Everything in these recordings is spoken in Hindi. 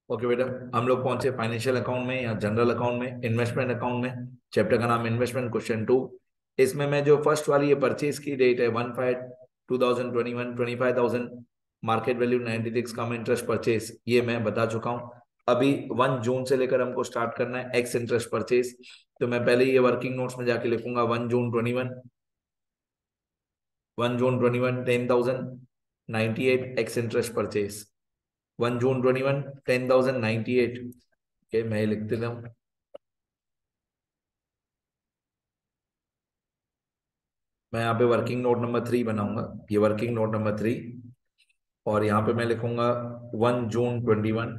ओके बेटा, हम लोग पहुंचे फाइनेंशियल अकाउंट में या जनरल अकाउंट में, इन्वेस्टमेंट अकाउंट में। चैप्टर का नाम इन्वेस्टमेंट, क्वेश्चन 2। इसमें मैं जो फर्स्ट वाली ये परचेज की डेट है 1/5/2021, 25,000, मार्केट वैल्यू 96, कम इंटरेस्ट परचेज, ये मैं बता चुका हूँ। अभी 1 जून से लेकर हमको स्टार्ट करना है एक्स इंटरेस्ट परचेज। तो मैं पहले ये वर्किंग नोट्स में जाके लिखूंगा 1 जून 21, 1 जून 21 10,098 एक्स इंटरेस्ट परचेज। 1 जून 21 10,098। ओके, मैं लिख देता हूँ। मैं यहाँ पे वर्किंग नोट नंबर 3 बनाऊंगा, ये वर्किंग नोट नंबर 3। और यहाँ पे मैं लिखूंगा 1 जून 21।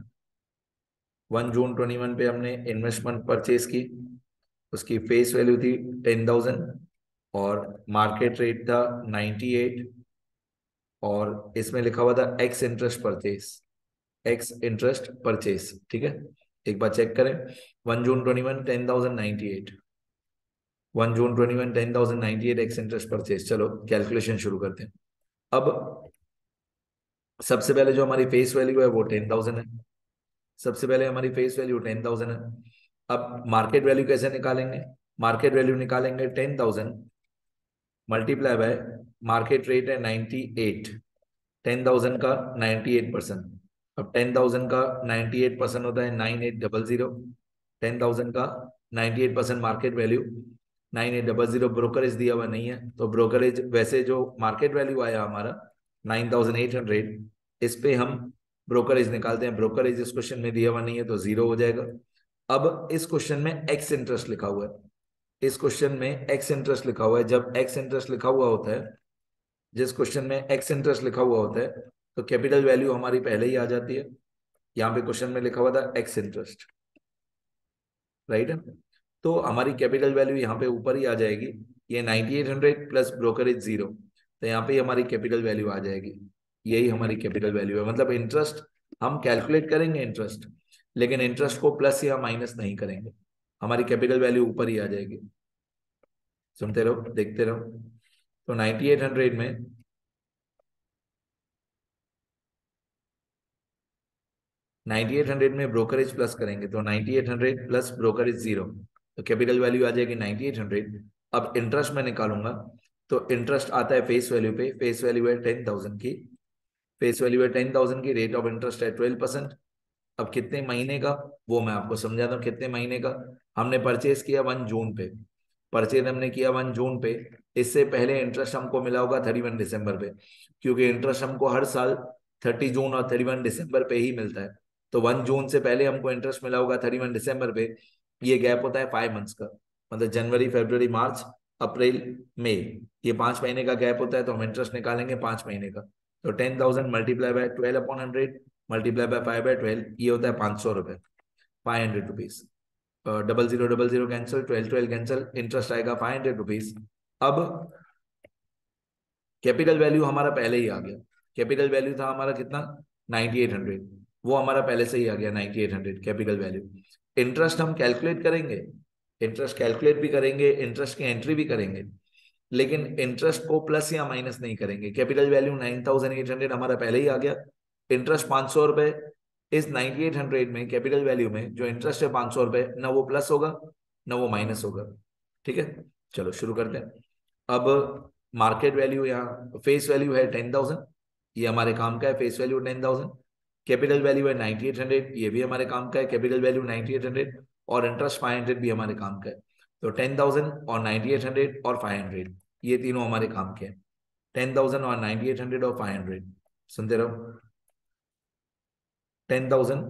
1 जून 21 पे हमने इन्वेस्टमेंट परचेज की, उसकी फेस वैल्यू थी 10,000 और मार्केट रेट था 98। और इसमें लिखा हुआ था x interest purchase, x interest purchase. ठीक है, एक बार चेक करें। 1 जून 21 10,098, 1 जून 21 10,098 एक्स इंटरेस्ट परचेज। चलो कैलकुलेशन शुरू करते हैं। अब सबसे पहले जो हमारी फेस वैल्यू है वो 10,000 है। सबसे पहले हमारी फेस वैल्यू 10,000 है। अब मार्केट वैल्यू कैसे निकालेंगे? मार्केट वैल्यू निकालेंगे 10,000 मल्टीप्लाई बाय मार्केट रेट है 98। 10,000 का 98%। अब 10,000 का 98% होता है 9800। 10,000 का 98% मार्केट वैल्यू 9800। ब्रोकरेज दिया हुआ नहीं है, तो ब्रोकरेज वैसे जो मार्केट वैल्यू आया हमारा 9,800, इस पे हम ब्रोकरेज निकालते हैं। ब्रोकरेज इस क्वेश्चन में दिया हुआ नहीं है तो जीरो हो जाएगा। अब इस क्वेश्चन में एक्स इंटरेस्ट लिखा हुआ है, इस क्वेश्चन में एक्स इंटरेस्ट लिखा हुआ है। जब एक्स इंटरेस्ट लिखा हुआ होता है, जिस क्वेश्चन में एक्स इंटरेस्ट लिखा हुआ होता है, तो कैपिटल वैल्यू हमारी पहले ही आ जाती है। यहाँ पे क्वेश्चन में लिखा हुआ था एक्स इंटरेस्ट, राइट है। तो हमारी कैपिटल वैल्यू यहाँ पे ऊपर ही आ जाएगी। ये 9800 प्लस ब्रोकरेज जीरो, तो यहाँ पे हमारी कैपिटल वैल्यू आ जाएगी। यही हमारी कैपिटल वैल्यू है। मतलब इंटरेस्ट हम कैलकुलेट करेंगे इंटरेस्ट, लेकिन इंटरेस्ट को प्लस या माइनस नहीं करेंगे, हमारी कैपिटल वैल्यू ऊपर ही आ जाएगी। सुनते रहो, देखते रहो। तो 9800 में 9800 में ब्रोकरेज प्लस करेंगे तो 9800 प्लस ब्रोकरेज जीरो, तो कैपिटल वैल्यू आ जाएगी 9800। अब इंटरेस्ट में निकालूंगा, तो इंटरेस्ट आता है फेस वैल्यू पे। फेस वैल्यू है 10,000 की, फेस वैल्यू है 10,000 की, रेट ऑफ इंटरेस्ट है 12%। अब कितने महीने का, वो मैं आपको समझाता हूँ। कितने महीने का? हमने परचेज किया 1 जून पे, परचेज हमने किया 1 जून पे। इससे पहले इंटरेस्ट हमको मिला होगा 31 दिसंबर पे, क्योंकि इंटरेस्ट हमको हर साल 30 जून और 31 दिसंबर पे ही मिलता है। तो 1 जून से पहले हमको इंटरेस्ट मिला होगा 31 दिसंबर पे। ये गैप होता है 5 मंथ्स का, मतलब जनवरी, फरवरी, मार्च, अप्रैल, मई, ये 5 महीने का गैप होता है। तो हम इंटरेस्ट निकालेंगे 5 महीने का। तो 10,000 मल्टीप्लाई बाय 12/100 मल्टीप्लाई बाय 5/12, ये होता है 500 रुपए, 500 रुपीज। 0000 कैंसिल, 12 12 कैंसिल, इंटरेस्ट आएगा 500 रुपीज। अब कैपिटल वैल्यू हमारा पहले ही आ गया। कैपिटल वैल्यू था हमारा कितना? 9800, वो हमारा पहले से ही आ गया 9800 कैपिटल वैल्यू। इंटरेस्ट हम कैलकुलेट करेंगे, इंटरेस्ट कैलकुलेट भी करेंगे, इंटरेस्ट की एंट्री भी करेंगे, लेकिन इंटरेस्ट को प्लस या माइनस नहीं करेंगे। कैपिटल वैल्यू 9,800 हमारा पहले ही आ गया। इंटरेस्ट 500 रुपए, इस 9800 में कैपिटल वैल्यू में जो इंटरेस्ट है 500 रुपए, ना वो प्लस होगा ना वो माइनस होगा। ठीक है, चलो शुरू करते हैं। अब मार्केट वैल्यू, यहाँ फेस वैल्यू है 10,000, ये हमारे काम का है। फेस वैल्यू 10,000, कैपिटल वैल्यू है 9800, ये भी हमारे काम का है। कैपिटल वैल्यू 9800 और इंटरेस्ट 500 भी हमारे काम का है। तो 10,000 और 9800 और 500, ये तीनों हमारे काम के हैं। 10,000 और 9800 और 500, सुनते रहो। 10,000,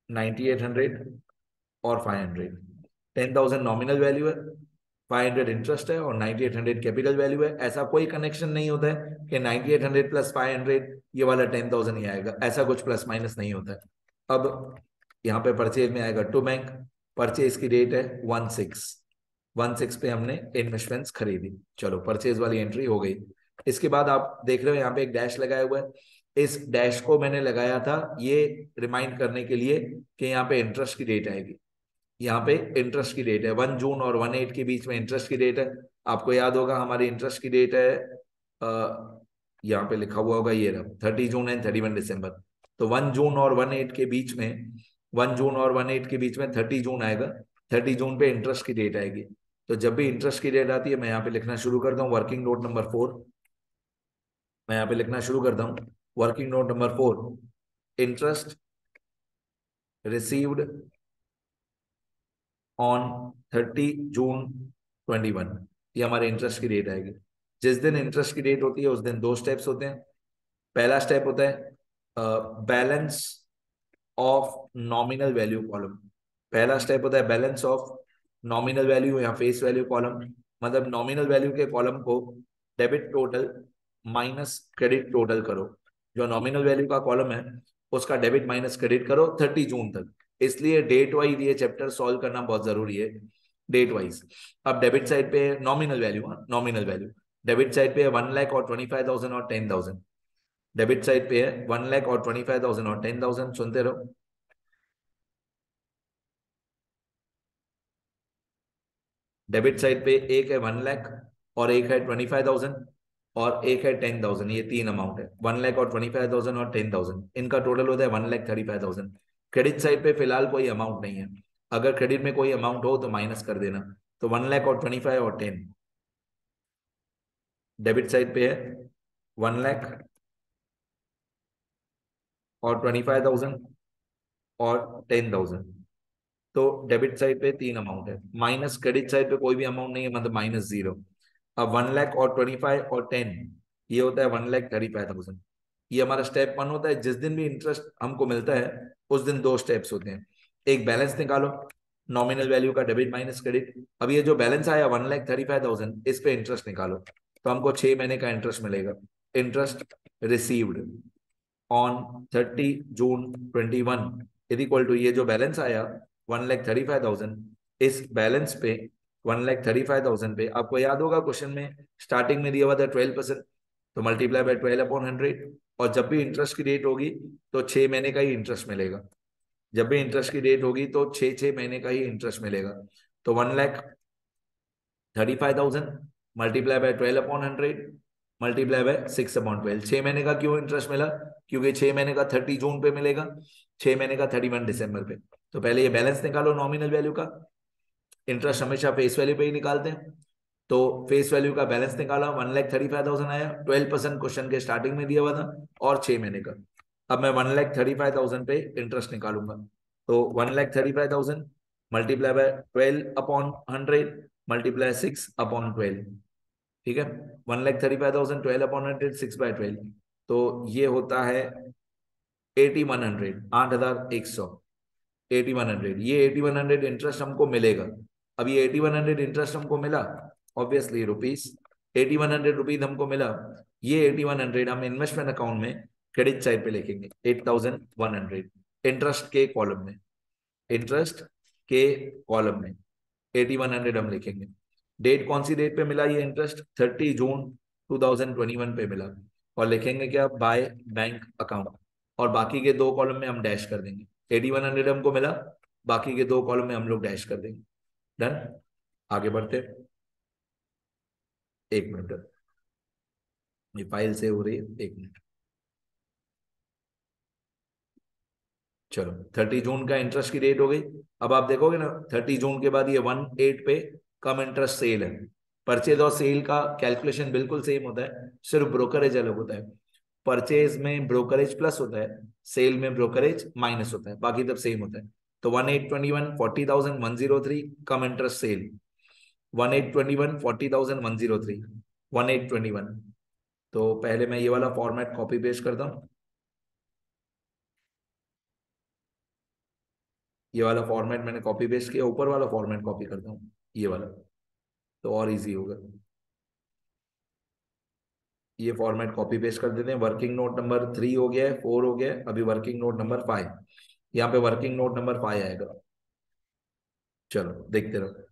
9800 और 500। 10,000 नॉमिनल वैल्यू है, 500 इंटरेस्ट है और 9800 कैपिटल वैल्यू है। ऐसा कोई कनेक्शन नहीं होता है कि 9800 प्लस 500 ये वाला 10,000 ही आएगा, ऐसा कुछ प्लस माइनस नहीं होता है। अब यहाँ पे परचेज में आएगा टू बैंक, परचेज की डेट है 1/6 पे हमने इन्वेस्टमेंट्स खरीदी। चलो परचेज वाली एंट्री हो गई। इसके बाद आप देख रहे हो यहाँ पे एक डैश लगाया हुआ है। इस डैश को मैंने लगाया था ये रिमाइंड करने के लिए कि यहाँ पे इंटरेस्ट की डेट आएगी। यहाँ पे इंटरेस्ट की डेट है 1 जून और 1/8 के बीच में इंटरेस्ट की डेट है। आपको याद होगा हमारी इंटरेस्ट की डेट है, यहाँ पे लिखा हुआ होगा, ये रहा 30 जून एंड 31 दिसंबर। तो 1 जून और 1/8 के बीच में, 1 जून और 1/8 के बीच में 30 जून आएगा। 30 जून पे इंटरेस्ट की डेट आएगी। तो जब भी इंटरेस्ट की डेट आती है मैं यहाँ पे लिखना शुरू करता हूँ वर्किंग नोट नंबर 4। मैं यहाँ पे लिखना शुरू करता हूँ working note number 4, interest received on 30 June 2021। ये हमारे इंटरेस्ट की डेट आएगी। जिस दिन इंटरेस्ट की डेट होती है उस दिन दो स्टेप्स होते हैं। पहला स्टेप होता है balance of nominal value column. पहला स्टेप होता है बैलेंस ऑफ नॉमिनल वैल्यू या फेस वैल्यू कॉलम। मतलब नॉमिनल वैल्यू के कॉलम को debit total minus credit total करो। जो नॉमिनल वैल्यू का कॉलम है उसका डेबिट माइनस क्रेडिट करो 30 जून तक। इसलिए डेट वाइज ये चैप्टर सॉल्व करना बहुत जरूरी है, डेट वाइज। अब डेबिट साइड पे nominal value, nominal value debit side पे है 1 लाख और 25,000 और 10,000। डेबिट साइड पे है 1 लाख और 25,000 और 10,000। सुनते रहो। डेबिट साइड पे एक है 1 लाख और एक है 25,000 और एक है 10,000। ये तीन अमाउंट है, 1 लाख और 25,000 और 10,000। इनका टोटल होता है 1,35,000। क्रेडिट साइड पे फिलहाल कोई अमाउंट नहीं है। अगर क्रेडिट में कोई अमाउंट हो तो माइनस कर देना। तो 1 लाख और 25 और 10। डेबिट साइड पे है 1 लाख और 25,000 और 10,000। तो डेबिट साइड पे तीन अमाउंट है, माइनस क्रेडिट साइड पे कोई भी अमाउंट नहीं है, मतलब -0। अब 1 लाख और 25 और 10, ये होता है 1,35,000। ये हमारा स्टेप 1 होता है। जिस दिन भी इंटरेस्ट हमको मिलता है उस दिन दो स्टेप्स होते हैं। एक बैलेंस निकालो, नॉमिनल वैल्यू का डेबिट माइनस क्रेडिट। अब ये जो बैलेंस आया 1,35,000, इस पे इंटरेस्ट निकालो तो हमको 6 महीने का इंटरेस्ट मिलेगा। Interest received on 30 June 2021 is equal to ये जो बैलेंस आया 1,35,000, इस बैलेंस पे 1,35,000 पे आपको याद होगा क्वेश्चन में स्टार्टिंग में दिया हुआ था 12%। तो मल्टीप्लाई बाय 12/100। और जब भी इंटरेस्ट की डेट होगी तो 6 महीने का ही इंटरेस्ट मिलेगा। जब भी इंटरेस्ट की डेट होगी तो 6 महीने का ही इंटरेस्ट मिलेगा। तो 1,35,000 मल्टीप्लाई बाय 12/100 मल्टीप्लाई बाय 6/12। 6 महीने का क्यों इंटरेस्ट मिला? क्योंकि 6 महीने का 30 जून पे मिलेगा, 6 महीने का 31 दिसंबर पे। तो पहले ये बैलेंस निकालो नॉमिनल वैल्यू का। इंटरेस्ट हमेशा फेस वैल्यू पे ही निकालते हैं। तो फेस वैल्यू का बैलेंस निकाला, 1,35,000 आया। 12% क्वेश्चन के स्टार्टिंग में दिया हुआ था और 6 महीने का। अब मैं 1,35,000 पे इंटरेस्ट निकालूंगा। तो 1,35,000 मल्टीप्लाई बाय 12/100 मल्टीप्लाई 6/12। ठीक है, 1,35,000 12/100 6/12। तो ये होता है 8,100, 8,100। 8,100, ये 8,100 इंटरेस्ट हमको मिलेगा। अब ये 8,100 इंटरेस्ट हमको मिला, ऑब्वियसली रुपीस। 8,100 रुपीज हमको मिला। ये 8,100 हम इन्वेस्टमेंट अकाउंट में क्रेडिट साइड पे लिखेंगे 8,100 इंटरेस्ट के कॉलम में। इंटरेस्ट के कॉलम में 8,100 हम लिखेंगे। डेट कौन सी डेट पे मिला ये इंटरेस्ट? 30 जून 2021 पे मिला। और लिखेंगे क्या? By bank account. और बाकी के दो कॉलम में हम डैश कर देंगे। 8,100 हमको मिला, बाकी के दो कॉलम में हम लोग डैश कर देंगे। डन। आगे बढ़ते। एक मिनट, ये फाइल सेव हो रही है, एक मिनट। चलो, 30 जून का इंटरेस्ट की डेट हो गई। अब आप देखोगे ना 30 जून के बाद ये 1/8 पे कम इंटरेस्ट सेल है। परचेज और सेल का कैलकुलेशन बिल्कुल सेम होता है, सिर्फ ब्रोकरेज अलग होता है। परचेज में ब्रोकरेज प्लस होता है, सेल में ब्रोकरेज माइनस होता है, बाकी तब सेम होता है। तो 1,821 40,103 कम इंटरेस्ट सेल। 1,821 40,103 1,821। तो पहले मैं ये वाला फॉर्मेट कॉपी पेस्ट करता हूँ। ये वाला फॉर्मेट मैंने कॉपी पेस्ट किया, ऊपर वाला फॉर्मेट कॉपी करता हूँ, ये वाला, तो और इजी होगा। ये फॉर्मेट कॉपी पेस्ट कर देते हैं। वर्किंग नोट नंबर 3 हो गया है, 4 हो गया है, अभी वर्किंग नोट नंबर 5। यहाँ पे वर्किंग नोट नंबर 5 आएगा। चलो देखते रहो।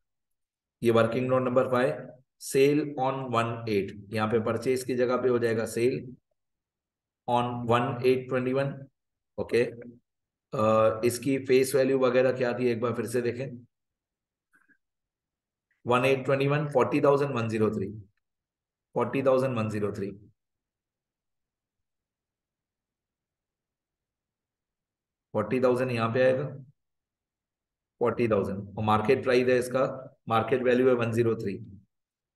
ये working note number 5, sale on 1/8। यहाँ पे परचेज की जगह पे हो जाएगा सेल ऑन 1/8/21। ओके। इसकी फेस वैल्यू वगैरह क्या थी एक बार फिर से देखें। 1/8/21 40,103 40,103। 40,000 यहाँ पे आएगा, 40,000, और मार्केट प्राइस है इसका, मार्केट वैल्यू है 103,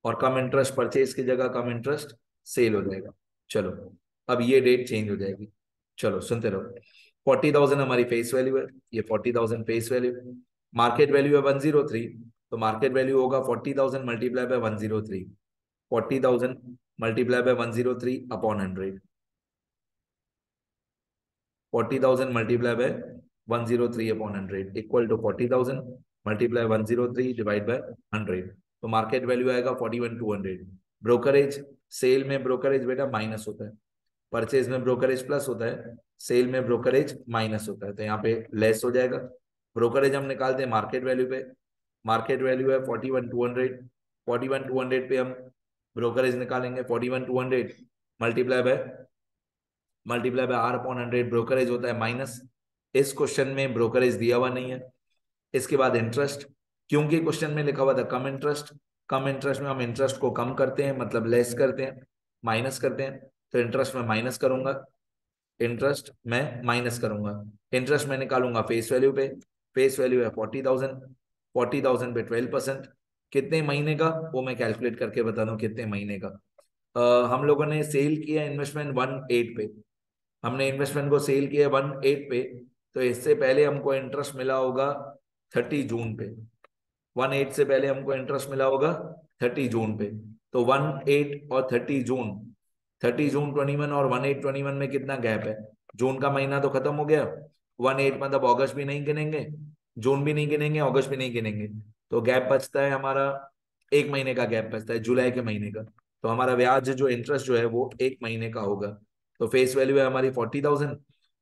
और कम इंटरेस्ट परचेज की जगह कम इंटरेस्ट सेल हो जाएगा। चलो अब ये डेट चेंज हो जाएगी। चलो सुनते रहो। 40,000 हमारी फेस वैल्यू है, ये 40,000 फेस वैल्यू, मार्केट वैल्यू है 103, तो मार्केट वैल्यू होगा 40,000 multiply by 103, 40,000 multiply by 103 upon 100, 40,000 multiply by 103 upon 100 equal to 40,000 multiply 103 divide by 100, तो मार्केट वैल्यू आएगा 41,200। ब्रोकरेज, सेल में ब्रोकरेज बेटा माइनस होता है, परचेज में ब्रोकरेज प्लस होता है, सेल में ब्रोकरेज माइनस होता है, तो यहाँ पे लेस हो जाएगा। ब्रोकरेज हम निकालते हैं मार्केट वैल्यू पे, मार्केट वैल्यू है 41,200, 41,200 पे हम ब्रोकरेज निकालेंगे, 41,200 multiply by R upon 100, brokerage होता है माइनस, इस क्वेश्चन में ब्रोकरेज दिया हुआ नहीं है। इसके बाद इंटरेस्ट, क्योंकि क्वेश्चन में लिखा हुआ था कम इंटरेस्ट, कम इंटरेस्ट में हम इंटरेस्ट को कम करते हैं, मतलब लेस करते हैं, माइनस करते हैं, तो इंटरेस्ट में माइनस करूंगा, इंटरेस्ट में माइनस करूंगा, इंटरेस्ट में निकालूंगा फेस वैल्यू पे, फेस वैल्यू है 40,000, 40,000 पे 12%, कितने महीने का वो मैं कैलकुलेट करके बता दूं कितने महीने का। हम लोगों ने सेल किया इन्वेस्टमेंट 1/8 पे, हमने इन्वेस्टमेंट को सेल किया 1/8 पे, तो इससे पहले हमको इंटरेस्ट मिला होगा 30 जून पे, 1/8 से पहले हमको इंटरेस्ट मिला होगा 30 जून पे, तो 1/8 और 30 जून, 30 जून 21 और 1/8 21 में कितना गैप है, जून का महीना तो खत्म हो गया, 1/8 मतलब अगस्त भी नहीं गिनेंगे, जून भी नहीं गिनेंगे, अगस्त भी नहीं गिनेंगे, तो गैप बचता है हमारा, एक महीने का गैप बचता है, जुलाई के महीने का, तो हमारा ब्याज जो इंटरेस्ट जो है वो एक महीने का होगा। तो फेस वैल्यू है हमारी 40,000,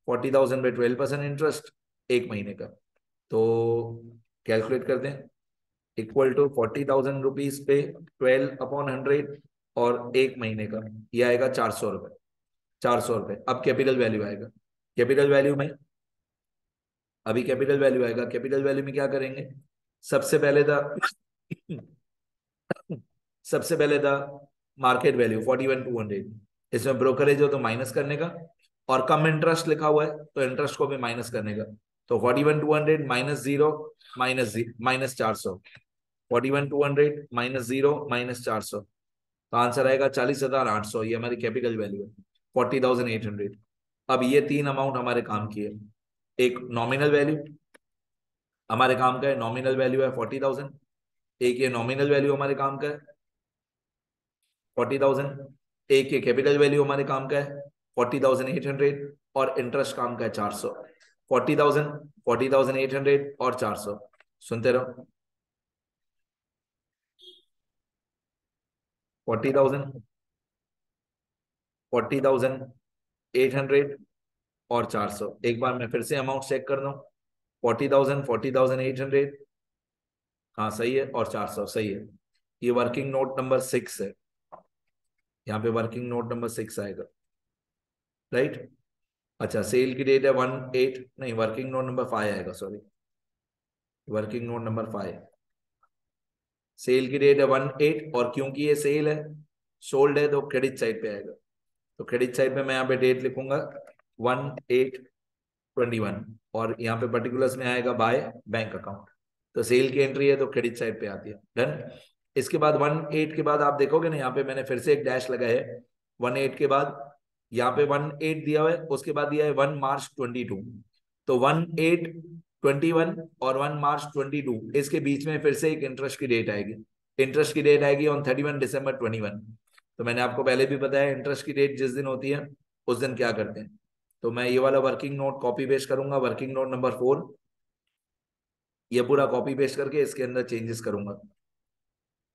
40,000 पे 12% इंटरेस्ट एक महीने का, तो कैलकुलेट करते हैं, इक्वल टू 40,000 रुपीज पे 12 अपॉन 100 और एक महीने का, ये आएगा 400 रुपए, 400 रुपए। अब कैपिटल वैल्यू आएगा, कैपिटल वैल्यू में, अभी कैपिटल वैल्यू आएगा, कैपिटल वैल्यू में क्या करेंगे, सबसे पहले था सबसे पहले था मार्केट वैल्यू 41,200, इसमें ब्रोकरेज हो तो माइनस करने का, और कम इंटरेस्ट लिखा हुआ है तो इंटरेस्ट को भी माइनस करने का, तो 41,200 माइनस 0 माइनस 400, 41,200 माइनस 0 माइनस 400, तो आंसर आएगा 40,800, ये हमारी कैपिटल वैल्यू है 40,800। अब ये तीन अमाउंट हमारे काम की है, एक नॉमिनल वैल्यू हमारे काम का है, नॉमिनल वैल्यू है 40,000, एक ये नॉमिनल वैल्यू हमारे काम का है 40,000, एक ये कैपिटल वैल्यू हमारे काम का है 40,800, और इंटरेस्ट काम का है 400, 40,000, 40,800 और 400, सुनते रहो, 40,000, 40,800 और 400, एक बार मैं फिर से अमाउंट चेक कर दूं, 40,000, 40,800, हाँ सही है, और 400 सही है, ये वर्किंग नोट नंबर 6 है, यहाँ पे वर्किंग नोट नंबर 6 आएगा, राइट। अच्छा सेल की डेट है 1/8, नहीं वर्किंग नोट नंबर 5 आएगा, sorry, working note number 5, sale की डेट है 1/8, और क्योंकि ये सेल है, सोल्ड है, तो क्रेडिट साइड पे आएगा, तो क्रेडिट साइड पे मैं यहाँ पे डेट लिखूंगा 1/8/21, और यहाँ पे पर्टिकुलर्स में आएगा बाय बैंक अकाउंट, तो सेल की एंट्री है तो क्रेडिट साइड पे आती है, डन। इसके बाद 1/8 के बाद आप देखोगे ना, यहाँ पे मैंने फिर से एक डैश लगाया है, 1/8 के बाद यहाँ पे 1/8 दिया हुआ है, उसके बाद दिया है 1 मार्च 22, तो 1/8/21 और 1 मार्च 22, इसके बीच में फिर से एक इंटरेस्ट की डेट आएगी, इंटरेस्ट की डेट आएगी ऑन 31 दिसंबर 21, तो मैंने आपको पहले भी बताया इंटरेस्ट की डेट जिस दिन होती है उस दिन क्या करते हैं, तो मैं ये वाला वर्किंग नोट कॉपी पेस्ट करूंगा, वर्किंग नोट नंबर 4, ये पूरा कॉपी पेस्ट करके इसके अंदर चेंजेस करूंगा,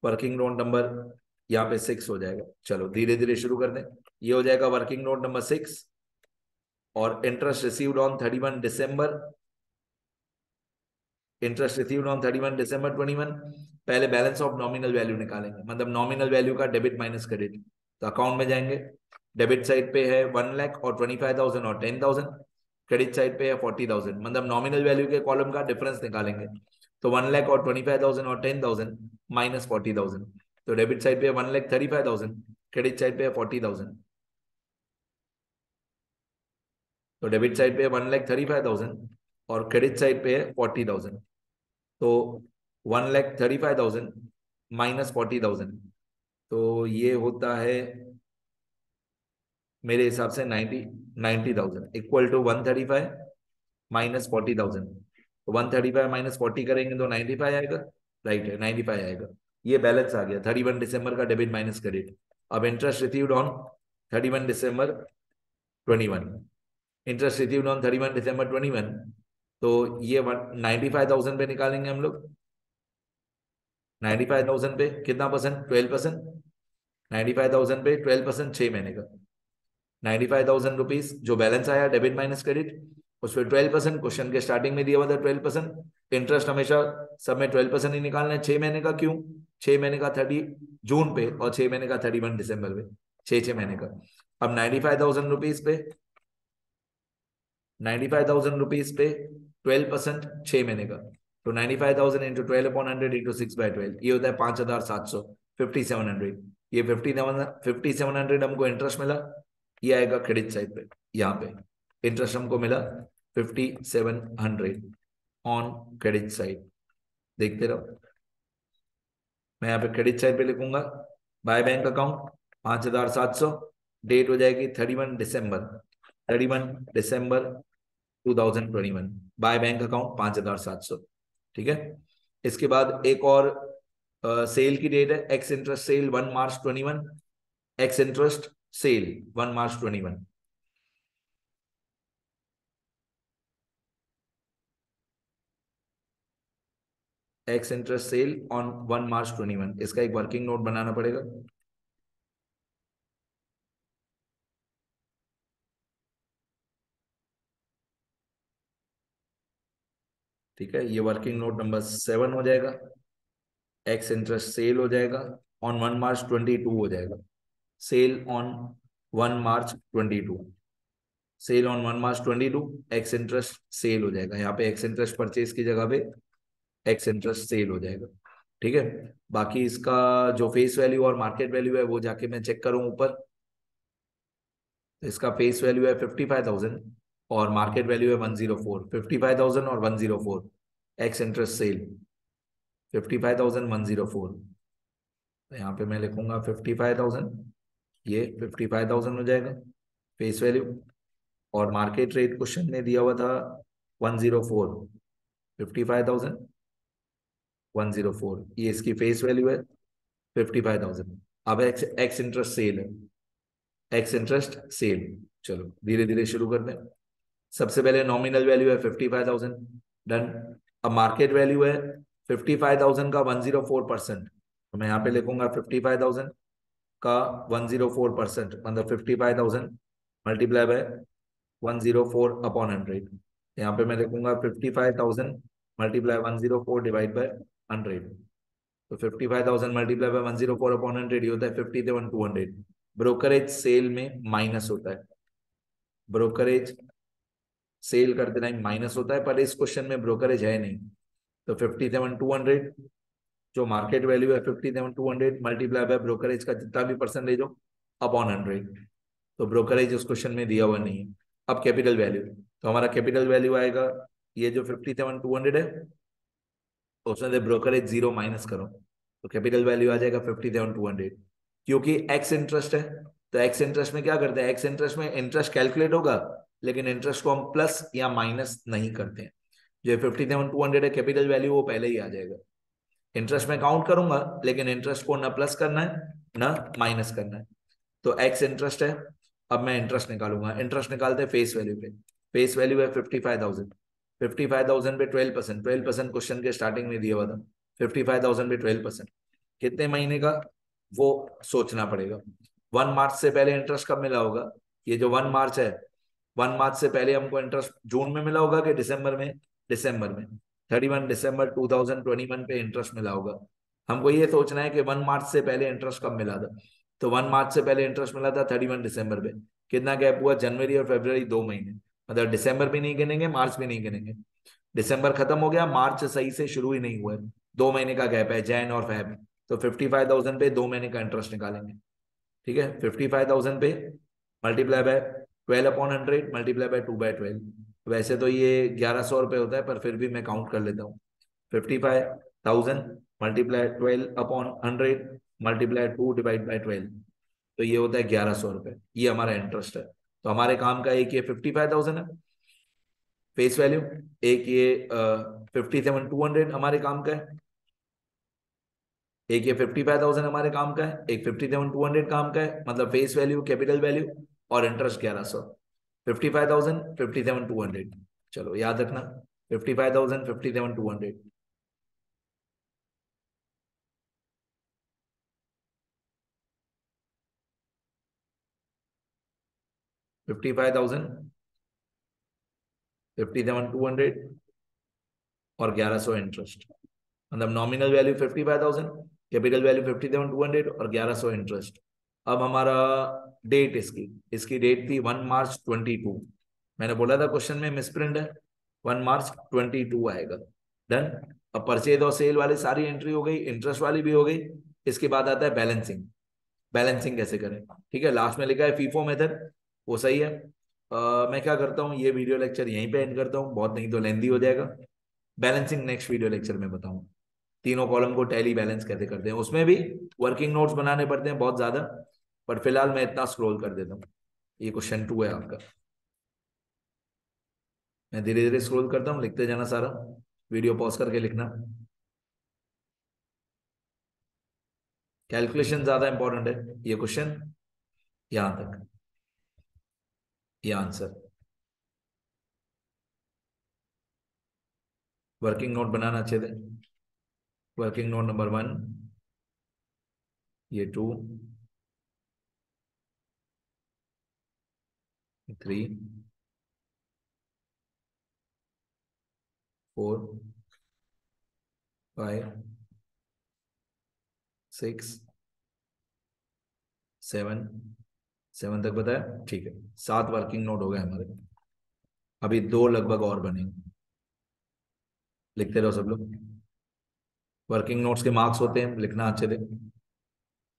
वर्किंग नोट नंबर यहाँ पे 6 हो जाएगा। चलो धीरे धीरे शुरू कर दें, ये हो जाएगा वर्किंग नोट नंबर 6, और interest received on 31 December, interest received on 31 दिसंबर 21, पहले बैलेंस ऑफ नॉमिनल वैल्यू निकालेंगे, मतलब नॉमिनल वैल्यू का डेबिट माइनस क्रेडिट, तो अकाउंट में जाएंगे, डेबिट साइड पे है 1 लाख और 25,000 और 10,000, क्रेडिट साइड पे है 40,000, मतलब नॉमिनल वैल्यू के कॉलम का डिफरेंस निकालेंगे, तो 1 लाख और 25,000 और 10,000 माइनस 40,000, तो डेबिट साइड पे 1,35,000, क्रेडिट साइड पे है 40,000, तो डेबिट साइड पे 1,35,000 और क्रेडिट साइड पे है 40,000। तो 1,35,000 माइनस 40,000, तो ये होता है मेरे हिसाब से 90,000 इक्वल टू 135 माइनस 40,000। तो 135 माइनस 40 करेंगे तो 95 आएगा। राइट है, 95 आएगा। ये बैलेंस आ गया 31 दिसंबर का डेबिट माइनस क्रेडिट। अब interest received on 31 December 21, interest received on 31 दिसंबर 21, तो ये 95,000 पे निकालेंगे हम लोग। 95,000 पे कितना परसेंट? 12%। 95,000 पे 12%, 6 महीने का 95,000 रुपीज जो बैलेंस आया डेबिट माइनस क्रेडिट, उस पर 12%, क्वेश्चन के स्टार्टिंग में दिया हुआ था 12%। इंटरेस्ट हमेशा सब में 12% ही निकालना है 6 महीने का। क्यों? 6 महीने का 30 जून पे और 6 महीने का 31 दिसंबर पे, 6 6 महीने का। अब 95,000 रुपीज पे 95,000 रुपीज पे 12%, 6 महीने का, तो 95,000 इंटू 12/100 इंटू 6/12, ये होता है 5,700, 5,700। ये 5,700 हमको इंटरेस्ट मिला, ये आएगा क्रेडिट साइड पे। यहाँ पे इंटरेस्ट हमको मिला 5,700 ऑन क्रेडिट साइड। देखते रहो, मैं यहाँ पे क्रेडिट साइड पे लिखूंगा बाय बैंक अकाउंट 5,700, डेट हो जाएगी 31 दिसंबर, 31 दिसंबर 2021, बाय बैंक अकाउंट 5,700। ठीक है। इसके बाद एक और सेल की डेट है, ex interest sale 1 March 21, ex interest sale 1 March 21। Ex interest sale on 1 March 21, इसका एक वर्किंग नोट बनाना पड़ेगा। ठीक है, ये वर्किंग नोट नंबर 7 हो जाएगा। एक्स इंटरेस्ट सेल हो जाएगा ऑन 1 मार्च 22 हो जाएगा। Sale on 1 March 22, sale on 1 March 22, ex interest sale हो जाएगा। यहाँ पे एक्स इंटरेस्ट परचेज की जगह पे एक्स इंटरेस्ट सेल हो जाएगा। ठीक है। बाकी इसका जो फेस वैल्यू और मार्केट वैल्यू है वो जाके मैं चेक करूं ऊपर, तो इसका फेस वैल्यू है 55,000 और मार्केट वैल्यू है 104। 55,000 और 104, एक्स इंटरेस्ट सेल 55,000 104। तो यहाँ पे मैं लिखूंगा 55,000, ये 55,000 हो जाएगा फेस वैल्यू। और मार्केट रेट क्वेश्चन में दिया हुआ था 104, 55,000 104, ये इसकी फेस वैल्यू है 55,000। अब एक्स एक्स इंटरेस्ट सेल है, एक्स इंटरेस्ट सेल। चलो धीरे धीरे शुरू करते हैं। सबसे पहले नॉमिनल वैल्यू है 55,000, डन। अब मार्केट वैल्यू है 55,000 का 104%, तो मैं यहाँ पे लिखूंगा 55,000 का 104%, मतलब 55,000 मल्टीप्लाई बाय 104/100। यहाँ पे मैं लिखूंगा 55,000 मल्टीप्लाई 104 डिवाइड बाय 100। तो 55,000 मल्टीप्लाई बाय 104/100 ये होता है 57,200। ब्रोकरेज सेल में माइनस होता है, ब्रोकरेज सेल करते टाइम माइनस होता है, पर इस क्वेश्चन में ब्रोकरेज है नहीं। तो 57,200 जो मार्केट वैल्यू है 57,200 मल्टीप्लाई बाय ब्रोकरेज का जितना भी परसेंटेज हो अपॉन 100, तो ब्रोकरेज उस क्वेश्चन में दिया हुआ नहीं है। अब कैपिटल वैल्यू, तो हमारा कैपिटल वैल्यू आएगा ये जो 57,200 है, तो उसमें से ब्रोकरेज 0 माइनस करो, तो कैपिटल वैल्यू आ जाएगा 57,200। क्योंकि एक्स इंटरेस्ट है, तो एक्स इंटरेस्ट में क्या करते हैं, एक्स इंटरेस्ट में इंटरेस्ट कैलकुलेट होगा, लेकिन इंटरेस्ट को हम प्लस या माइनस नहीं करते हैं। जो 57,200 है कैपिटल वैल्यू वो पहले ही आ जाएगा। इंटरेस्ट में काउंट करूंगा, लेकिन इंटरेस्ट को ना प्लस करना है ना माइनस करना है। तो एक्स इंटरेस्ट है। अब मैं इंटरेस्ट निकालूंगा, इंटरेस्ट निकालते हैं फेस वैल्यू पे। फेस वैल्यू है 55,000, 55,000 पे 12%, 12% क्वेश्चन के स्टार्टिंग में दिया हुआ था। 55,000 पे 12% कितने महीने का, वो सोचना पड़ेगा। 1 मार्च से पहले इंटरेस्ट कब मिला होगा, ये जो 1 मार्च है, 1 मार्च से पहले हमको इंटरेस्ट जून में मिला होगा कि दिसंबर में? दिसंबर में। 31 दिसंबर 2021 पे इंटरेस्ट मिला होगा। हमको ये सोचना है कि 1 मार्च से पहले इंटरेस्ट कब मिला था। तो 1 मार्च से पहले इंटरेस्ट मिला था 31 दिसंबर पे। कितना गैप हुआ, जनवरी और फरवरी 2 महीने, मतलब दिसंबर भी नहीं गिनेंगे, मार्च भी नहीं गिनेंगे। दिसंबर खत्म हो गया, मार्च सही से शुरू ही नहीं हुआ है, 2 महीने का गैप है, जैन और फेब। तो 55,000 पे 2 महीने का इंटरेस्ट निकालेंगे। ठीक है, 55,000 पे मल्टीप्लाई बाय 12/100 मल्टीप्लाई बाय 2/12। वैसे तो ये 1100 रुपये होता है, पर फिर भी मैं काउंट कर लेता हूँ। 55,000 मल्टीप्लाई 12/100 मल्टीप्लाई 2/12। तो ये होता है 1100 रुपये। ये हमारा इंटरेस्ट है। तो हमारे काम का एक ये 55,000 है फेस वैल्यू, एक ये 57,200 हमारे काम का है, एक ये 55,000 हमारे काम का है, एक 57,200 काम का है। मतलब फेस वैल्यू, कैपिटल वैल्यू और इंटरेस्ट 1100। 55,000 57,200। चलो याद रखना, 55,000 57,200। 55,000 57,200 और 1100 इंटरेस्ट। मतलब नॉमिनल वैल्यू 55,000, कैपिटल वैल्यू 57,200 और 1100 इंटरेस्ट। अब हमारा डेट, इसकी इसकी डेट थी 1 मार्च 22। मैंने बोला था क्वेश्चन में मिसप्रिंट है, 1 मार्च 22 आएगा। डन। अब परचेज और सेल वाली सारी एंट्री हो गई, इंटरेस्ट वाली भी हो गई। इसके बाद आता है बैलेंसिंग। बैलेंसिंग कैसे करें? ठीक है, लास्ट में लिखा है फीफो मेथड, वो सही है। मैं क्या करता हूँ, ये वीडियो लेक्चर यहीं पे एंड करता हूँ, बहुत नहीं तो लेंदी हो जाएगा। बैलेंसिंग नेक्स्ट वीडियो लेक्चर में बताऊँ। तीनों कॉलम को टैली बैलेंस कैसे करते हैं, उसमें भी वर्किंग नोट्स बनाने पड़ते हैं बहुत ज्यादा, पर फिलहाल मैं इतना स्क्रॉल कर देता हूँ। ये क्वेश्चन 2 है आपका। मैं धीरे धीरे स्क्रॉल करता हूँ, लिखते जाना सारा, वीडियो पॉज करके लिखना। कैलकुलेशन ज्यादा इंपॉर्टेंट है। ये क्वेश्चन यहां तक, ये आंसर। वर्किंग नोट बनाना अच्छे से। वर्किंग नोट नंबर 1, ये 2, 3, 4, 5, 6, 7। 7 तक बताया, ठीक है। 7 वर्किंग नोट हो गए हमारे। अभी 2 लगभग और बनेंगे। लिखते रहो सब लोग। वर्किंग नोट्स के मार्क्स होते हैं, लिखना अच्छे से।